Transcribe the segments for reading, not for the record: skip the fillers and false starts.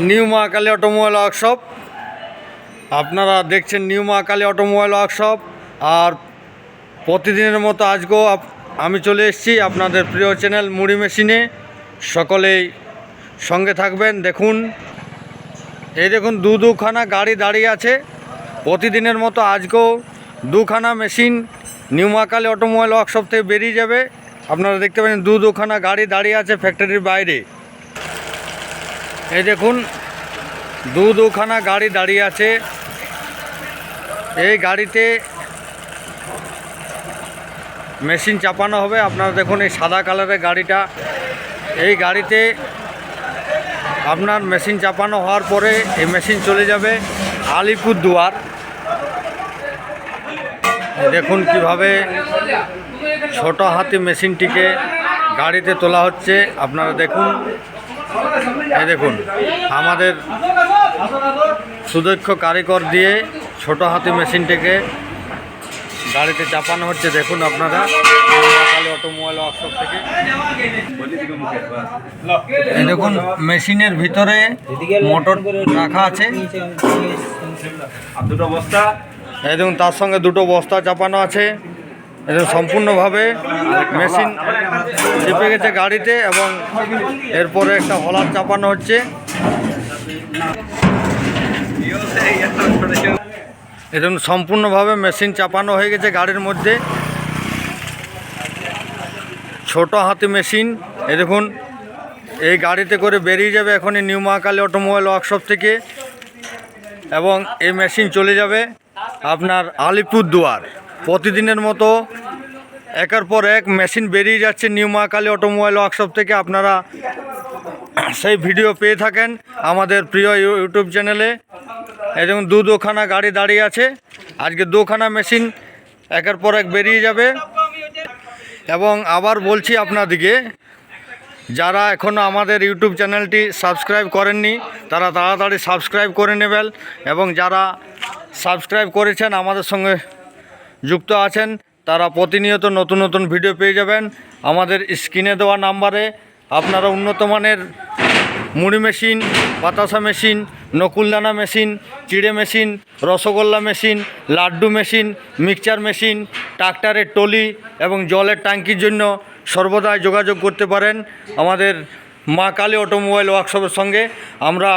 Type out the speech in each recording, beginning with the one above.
New Mahakali automobile workshop. আপনারা দেখছেন new Mahakali automobile workshop. আর প্রতিদিনের মতো আজকেও আমি চলে এসেছি আপনাদের প্রিয় চ্যানেল মুড়ি মেশিনে। সকলেই সঙ্গে থাকবেন। দেখুন, এই দেখুন দুখানা গাড়ি দাঁড়িয়ে আছে। প্রতিদিনের মতো আজকেও দুখানা machine new Mahakali automobile workshop থেকে বেরিয়ে যাবে। আপনারা দেখতে পাচ্ছেন দুখানা গাড়ি দাঁড়িয়ে আছে ফ্যাক্টরির বাইরে। এই দেখুন দুখানা গাড়ি দাঁড়িয়ে আছে। এই গাড়িতে মেশিন চাপানো হবে। আপনারা দেখুন এই সাদা কালারের গাড়িটা, এই গাড়িতে আপনার মেশিন চাপানো হওয়ার পরে এই মেশিন চলে যাবে আলিপুরদুয়ার। দেখুন কিভাবে ছোট হাতি মেশিনটিকে গাড়িতে তোলা হচ্ছে। আপনারা দেখুন, এই দেখুন আমাদের সুদক্ষ কারিগর দিয়ে ছোট হাতি মেশিনটিকে গাড়িতে চাপানো হচ্ছে। দেখুন আপনারা মহাকালী অটোমোবাইল ওয়ার্কশপ থেকে। এই দেখুন মেশিনের ভিতরে মোটর রাখা আছে। এই দেখুন তার সঙ্গে দুটো বস্তা চাপানো আছে। এটা সম্পূর্ণভাবে মেশিন চেপে গেছে গাড়িতে এবং এরপরে একটা হলার চাপানো হচ্ছে। এটা সম্পূর্ণভাবে মেশিন চাপানো হয়ে গেছে গাড়ির মধ্যে। ছোট হাতি মেশিন এই দেখুন এই গাড়িতে করে বেরিয়ে যাবে এখনই নিউ মহাকালী অটোমোবাইল ওয়ার্কশপ থেকে, এবং এই মেশিন চলে যাবে আপনার আলিপুরদুয়ার। প্রতিদিনের মতো একের পর এক মেশিন বেরিয়ে যাচ্ছে নিউ মহাকালী অটোমোবাইল ওয়ার্কশপ থেকে। আপনারা সেই ভিডিও পেয়ে থাকেন আমাদের প্রিয় ইউটিউব চ্যানেলে। এই দেখুন দুখানা গাড়ি দাঁড়িয়ে আছে। আজকে দুখানা মেশিন একের পর এক বেরিয়ে যাবে। এবং আবার বলছি আপনাদিকে, যারা এখনও আমাদের ইউটিউব চ্যানেলটি সাবস্ক্রাইব করেননি তারা তাড়াতাড়ি সাবস্ক্রাইব করে নেবেন, এবং যারা সাবস্ক্রাইব করেছেন আমাদের সঙ্গে যুক্ত আছেন তারা প্রতিনিয়ত নতুন নতুন ভিডিও পেয়ে যাবেন। আমাদের স্ক্রিনে দেওয়া নাম্বারে আপনারা উন্নত মানের মুড়ি মেশিন, বাতাসা মেশিন, নকুলদানা মেশিন, চিড়ে machine, rasgulla machine, laddoo machine, mixture machine, ট্রাক্টরের টলি এবং জলের ট্যাঙ্কির জন্য সর্বদাই যোগাযোগ করতে পারেন আমাদের মা কালী অটোমোবাইল ওয়ার্কশপের সঙ্গে। আমরা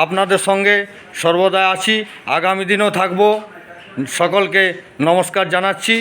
আপনাদের সঙ্গে সর্বদাই আছি, আগামী দিনেও থাকব। সকলকে নমস্কার জানাচ্ছি।